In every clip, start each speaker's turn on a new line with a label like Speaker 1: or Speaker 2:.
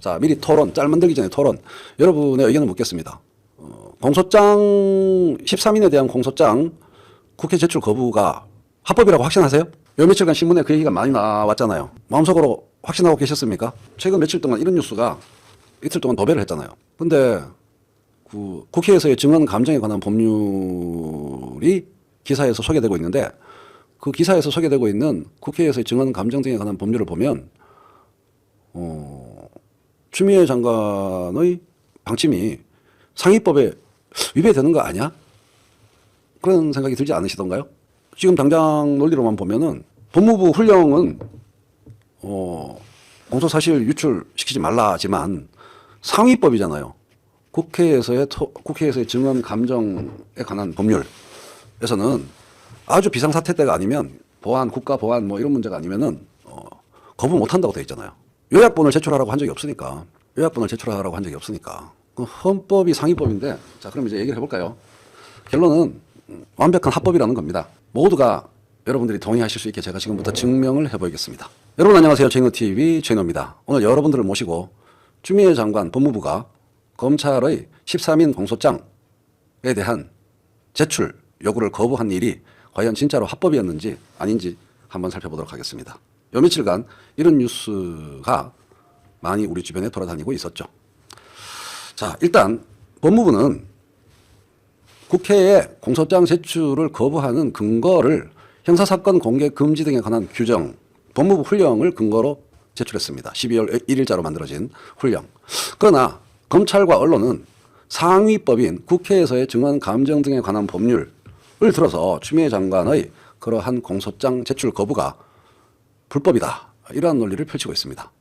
Speaker 1: 자, 미리 토론, 짤 만들기 전에 토론. 여러분의 의견을 묻겠습니다. 공소장 13인에 대한 공소장 국회 제출 거부가 합법이라고 확신하세요? 요 며칠간 신문에 그 얘기가 많이 나왔잖아요. 마음속으로 확신하고 계셨습니까? 최근 며칠 동안 이런 뉴스가 이틀 동안 도배를 했잖아요. 근데 그 국회에서의 증언 감정에 관한 법률이 기사에서 소개되고 있는데 그 기사에서 소개되고 있는 국회에서의 증언 감정 등에 관한 법률을 보면 추미애 장관의 방침이 상위법에 위배되는 거 아니야? 그런 생각이 들지 않으시던가요? 지금 당장 논리로만 보면은 법무부 훈령은 공소사실 유출시키지 말라지만 상위법이잖아요. 국회에서의 증언 감정에 관한 법률에서는 아주 비상사태 때가 아니면 보안, 국가 보안 뭐 이런 문제가 아니면은 거부 못 한다고 되어 있잖아요. 요약본을 제출하라고 한 적이 없으니까. 그 헌법이 상위법인데 자, 그럼 이제 얘기를 해볼까요? 결론은 완벽한 합법이라는 겁니다. 모두가 여러분들이 동의하실 수 있게 제가 지금부터 증명을 해보겠습니다. 여러분 안녕하세요. 최인호TV 최인호입니다. 오늘 여러분들을 모시고 추미애 장관 법무부가 검찰의 13인 공소장에 대한 제출 요구를 거부한 일이 과연 진짜로 합법이었는지 아닌지 한번 살펴보도록 하겠습니다. 요 며칠간 이런 뉴스가 많이 우리 주변에 돌아다니고 있었죠. 자, 일단 법무부는 국회에 공소장 제출을 거부하는 근거를 형사사건 공개 금지 등에 관한 규정, 법무부 훈령을 근거로 제출했습니다. 12월 1일자로 만들어진 훈령. 그러나 검찰과 언론은 상위법인 국회에서의 증언 감정 등에 관한 법률을 들어서 추미애 장관의 그러한 공소장 제출 거부가 불법이다. 이러한 논리를 펼치고 있습니다.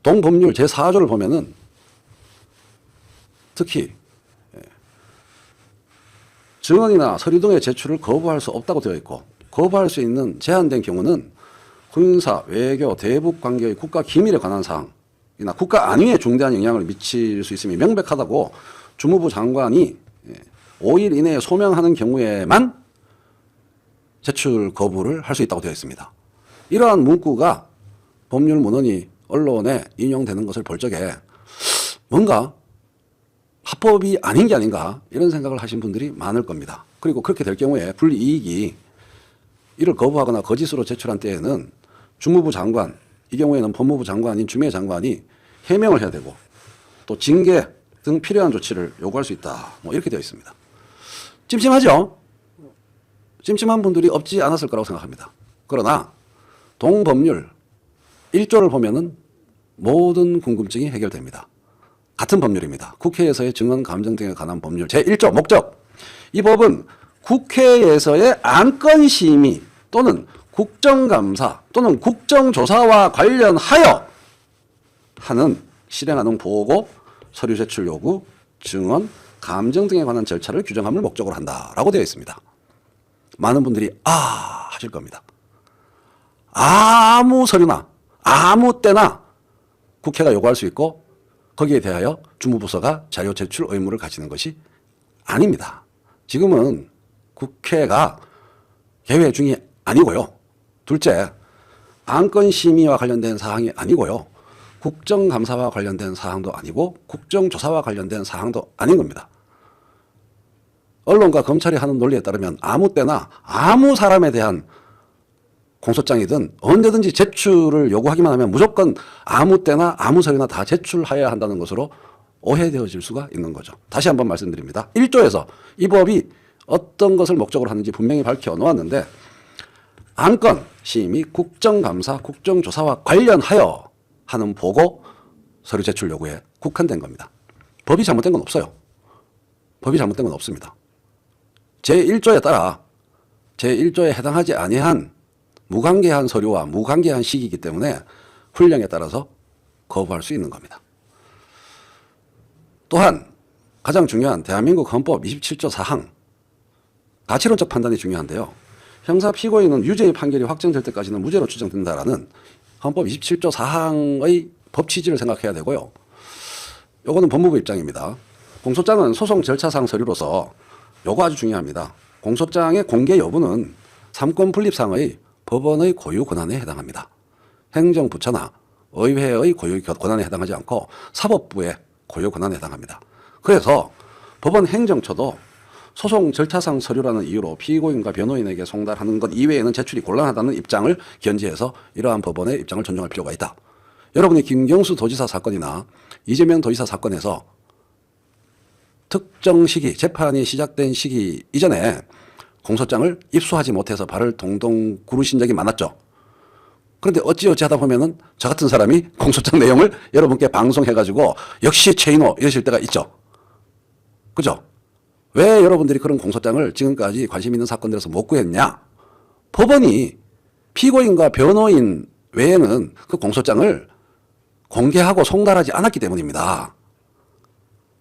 Speaker 1: 동법률 제4조를 보면은 특히 증언이나 서류 등의 제출을 거부할 수 없다고 되어 있고 거부할 수 있는 제한된 경우는 군사, 외교, 대북 관계의 국가 기밀에 관한 사항이나 국가 안위에 중대한 영향을 미칠 수 있음이 명백하다고 주무부 장관이 5일 이내에 소명하는 경우에만 제출 거부를 할 수 있다고 되어 있습니다. 이러한 문구가 법률 문헌이 언론에 인용되는 것을 볼 적에 뭔가 합법이 아닌 게 아닌가 이런 생각을 하신 분들이 많을 겁니다. 그리고 그렇게 될 경우에 불이익이 이를 거부하거나 거짓으로 제출한 때에는 주무부 장관, 이 경우에는 법무부 장관인 추미애 장관이 해명을 해야 되고 또 징계 등 필요한 조치를 요구할 수 있다. 뭐 이렇게 되어 있습니다. 찜찜하죠? 찜찜한 분들이 없지 않았을 거라고 생각합니다. 그러나 동법률 1조를 보면은 모든 궁금증이 해결됩니다. 같은 법률입니다. 국회에서의 증언 감정 등에 관한 법률 제1조 목적. 이 법은 국회에서의 안건심의 또는 국정감사 또는 국정조사와 관련하여 실행하는 보고, 서류 제출 요구, 증언, 감정 등에 관한 절차를 규정함을 목적으로 한다라고 되어 있습니다. 많은 분들이 하실 겁니다. 아무 서류나 아무 때나 국회가 요구할 수 있고 거기에 대하여 주무부서가 자료 제출 의무를 가지는 것이 아닙니다. 지금은 국회가 개회 중이 아니고요. 둘째, 안건 심의와 관련된 사항이 아니고요. 국정감사와 관련된 사항도 아니고 국정조사와 관련된 사항도 아닌 겁니다. 언론과 검찰이 하는 논리에 따르면 아무 때나 아무 사람에 대한 공소장이든 언제든지 제출을 요구하기만 하면 무조건 아무 때나 아무 서류나 다 제출해야 한다는 것으로 오해되어질 수가 있는 거죠. 다시 한번 말씀드립니다. 1조에서 이 법이 어떤 것을 목적으로 하는지 분명히 밝혀 놓았는데 안건 심의, 국정감사, 국정조사와 관련하여 하는 보고, 서류 제출 요구에 국한된 겁니다. 법이 잘못된 건 없어요. 법이 잘못된 건 없습니다. 제1조에 따라 제1조에 해당하지 아니한 무관계한 서류와 무관계한 시기이기 때문에 훈령에 따라서 거부할 수 있는 겁니다. 또한 가장 중요한 대한민국 헌법 27조 4항 가치론적 판단이 중요한데요. 형사 피고인은 유죄의 판결이 확정될 때까지는 무죄로 추정된다라는 헌법 27조 4항의 법 취지를 생각해야 되고요. 요거는 법무부 입장입니다. 공소장은 소송 절차상 서류로서 요거 아주 중요합니다. 공소장의 공개 여부는 3권 분립상의 법원의 고유 권한에 해당합니다. 행정부처나 의회의 고유 권한에 해당하지 않고 사법부의 고유 권한에 해당합니다. 그래서 법원 행정처도 소송 절차상 서류라는 이유로 피고인과 변호인에게 송달하는 것 이외에는 제출이 곤란하다는 입장을 견지해서 이러한 법원의 입장을 존중할 필요가 있다. 여러분이 김경수 도지사 사건이나 이재명 도지사 사건에서 특정 시기, 재판이 시작된 시기 이전에 공소장을 입수하지 못해서 발을 동동 구르신 적이 많았죠. 그런데 어찌어찌 하다 보면은 저 같은 사람이 공소장 내용을 여러분께 방송해가지고 역시 최인호 이러실 때가 있죠. 그죠? 왜 여러분들이 그런 공소장을 지금까지 관심 있는 사건들에서 못 구했냐? 법원이 피고인과 변호인 외에는 그 공소장을 공개하고 송달하지 않았기 때문입니다.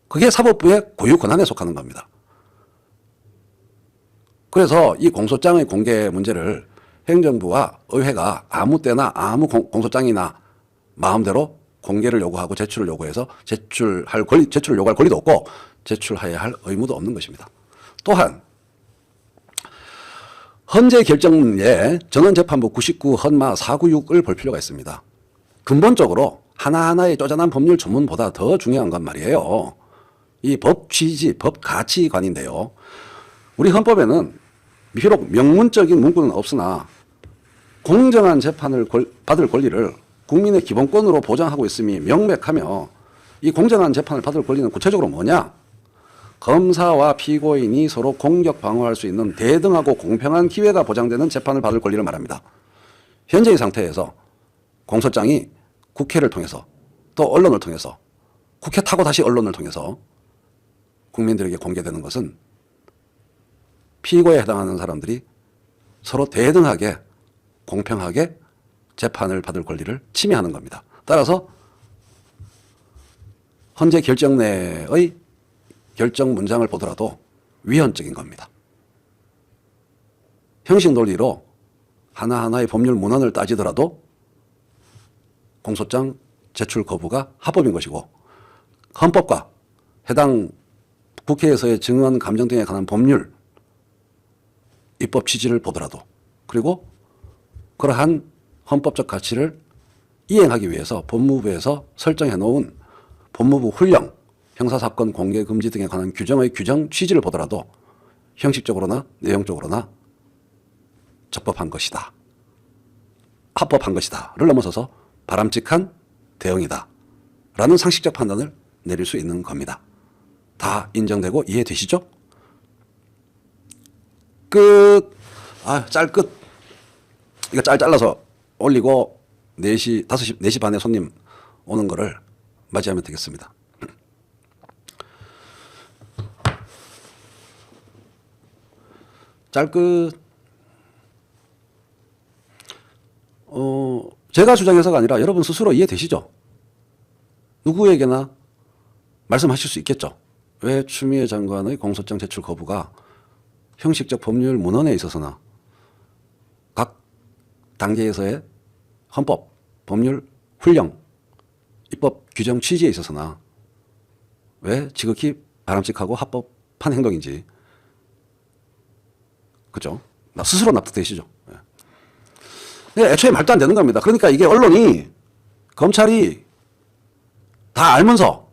Speaker 1: 그게 사법부의 고유 권한에 속하는 겁니다. 그래서 이 공소장의 공개 문제를 행정부와 의회가 아무 때나 아무 공소장이나 마음대로 공개를 요구하고 제출을 요구해서 제출을 요구할 권리도 없고 제출해야 할 의무도 없는 것입니다. 또한 헌재 결정문에 전원재판부 99 헌마 496을 볼 필요가 있습니다. 근본적으로 하나하나의 쪼잔한 법률 전문보다 더 중요한 건 말이에요. 이 법 취지, 법 가치관인데요. 우리 헌법에는 비록 명문적인 문구는 없으나 공정한 재판을 받을 권리를 국민의 기본권으로 보장하고 있음이 명백하며 이 공정한 재판을 받을 권리는 구체적으로 뭐냐? 검사와 피고인이 서로 공격 방어할 수 있는 대등하고 공평한 기회가 보장되는 재판을 받을 권리를 말합니다. 현재의 상태에서 공소장이 국회를 통해서 또 언론을 통해서 국회 타고 다시 언론을 통해서 국민들에게 공개되는 것은 피고에 해당하는 사람들이 서로 대등하게 공평하게 재판을 받을 권리를 침해하는 겁니다. 따라서 헌재 결정 내의 결정 문장을 보더라도 위헌적인 겁니다. 형식 논리로 하나하나의 법률 문헌을 따지더라도 공소장 제출 거부가 합법인 것이고 헌법과 해당 국회에서의 증언 감정 등에 관한 법률 입법 취지를 보더라도 그리고 그러한 헌법적 가치를 이행하기 위해서 법무부에서 설정해 놓은 법무부 훈령, 형사사건 공개 금지 등에 관한 규정의 규정 취지를 보더라도 형식적으로나 내용적으로나 적법한 것이다. 합법한 것이다를 넘어서서 바람직한 대응이다. 라는 상식적 판단을 내릴 수 있는 겁니다. 다 인정되고 이해되시죠? 끝. 짤 끝. 이거 잘라서 올리고 4시 반에 손님 오는 거를 맞이하면 되겠습니다. 짤 끝. 제가 주장해서가 아니라 여러분 스스로 이해되시죠? 누구에게나 말씀하실 수 있겠죠? 왜 추미애 장관의 공소장 제출 거부가 형식적 법률 문헌에 있어서나 각 단계에서의 헌법, 법률, 훈령, 입법 규정 취지에 있어서나 왜 지극히 바람직하고 합법한 행동인지 그죠? 스스로 납득되시죠? 네, 애초에 말도 안 되는 겁니다. 그러니까 이게 언론이 검찰이 다 알면서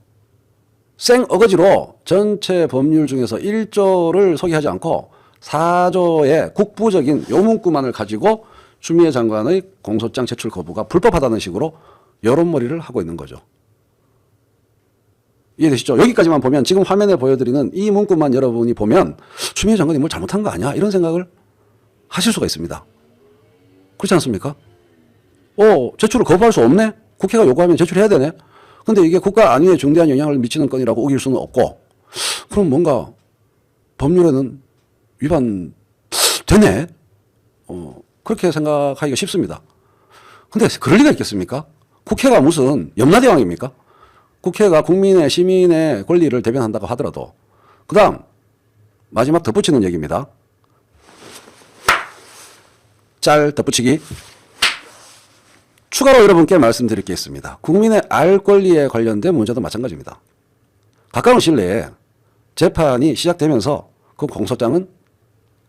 Speaker 1: 생 어거지로 전체 법률 중에서 1조를 소개하지 않고 4조의 국부적인 요문구만을 가지고 추미애 장관의 공소장 제출 거부가 불법하다는 식으로 여론몰이를 하고 있는 거죠. 이해되시죠? 여기까지만 보면 지금 화면에 보여드리는 이 문구만 여러분이 보면 추미애 장관이 뭘 잘못한 거 아니야? 이런 생각을 하실 수가 있습니다. 그렇지 않습니까? 제출을 거부할 수 없네? 국회가 요구하면 제출해야 되네? 근데 이게 국가 안위에 중대한 영향을 미치는 건이라고 우길 수는 없고 그럼 뭔가 법률에는 위반되네? 그렇게 생각하기가 쉽습니다. 근데 그럴 리가 있겠습니까? 국회가 무슨 염라대왕입니까? 국회가 국민의 시민의 권리를 대변한다고 하더라도 그 다음 마지막 덧붙이는 얘기입니다. 짤 덧붙이기. 추가로 여러분께 말씀드릴 게 있습니다. 국민의 알 권리에 관련된 문제도 마찬가지입니다. 가까운 시일 내에 재판이 시작되면서 그 공소장은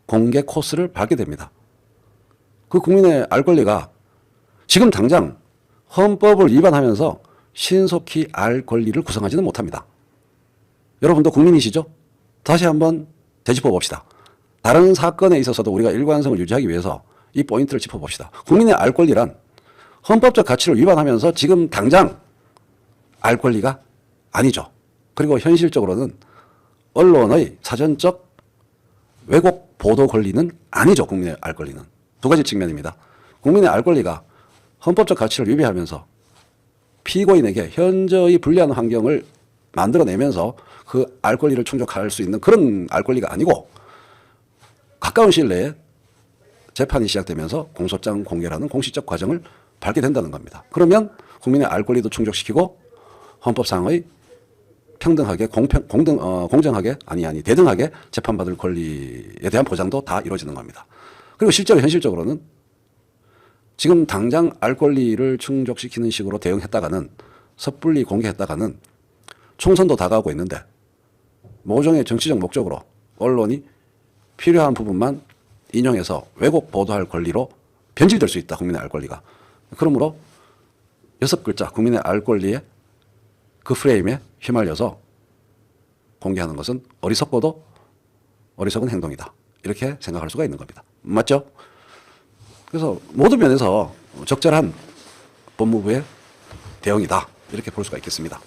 Speaker 1: 공개 코스를 밟게 됩니다. 그 국민의 알 권리가 지금 당장 헌법을 위반하면서 신속히 알 권리를 구성하지는 못합니다. 여러분도 국민이시죠? 다시 한번 되짚어 봅시다. 다른 사건에 있어서도 우리가 일관성을 유지하기 위해서 이 포인트를 짚어봅시다. 국민의 알 권리란 헌법적 가치를 위반하면서 지금 당장 알 권리가 아니죠. 그리고 현실적으로는 언론의 사전적 왜곡 보도 권리는 아니죠. 국민의 알 권리는. 두 가지 측면입니다. 국민의 알 권리가 헌법적 가치를 위배하면서 피고인에게 현저히 불리한 환경을 만들어내면서 그 알 권리를 충족할 수 있는 그런 알 권리가 아니고 가까운 시일 내에 재판이 시작되면서 공소장 공개라는 공식적 과정을 밟게 된다는 겁니다. 그러면 국민의 알 권리도 충족시키고 헌법상의 평등하게 공정하게 대등하게 재판받을 권리에 대한 보장도 다 이루어지는 겁니다. 그리고 실제로 현실적으로는 지금 당장 알 권리를 충족시키는 식으로 대응했다가는 섣불리 공개했다가는 총선도 다가오고 있는데 모종의 정치적 목적으로 언론이 필요한 부분만 인용해서 왜곡 보도할 권리로 변질될 수 있다. 국민의 알 권리가. 그러므로 6글자 국민의 알 권리에 그 프레임에 휘말려서 공개하는 것은 어리석고도 어리석은 행동이다. 이렇게 생각할 수가 있는 겁니다. 맞죠? 그래서 모든 면에서 적절한 법무부의 대응이다. 이렇게 볼 수가 있겠습니다.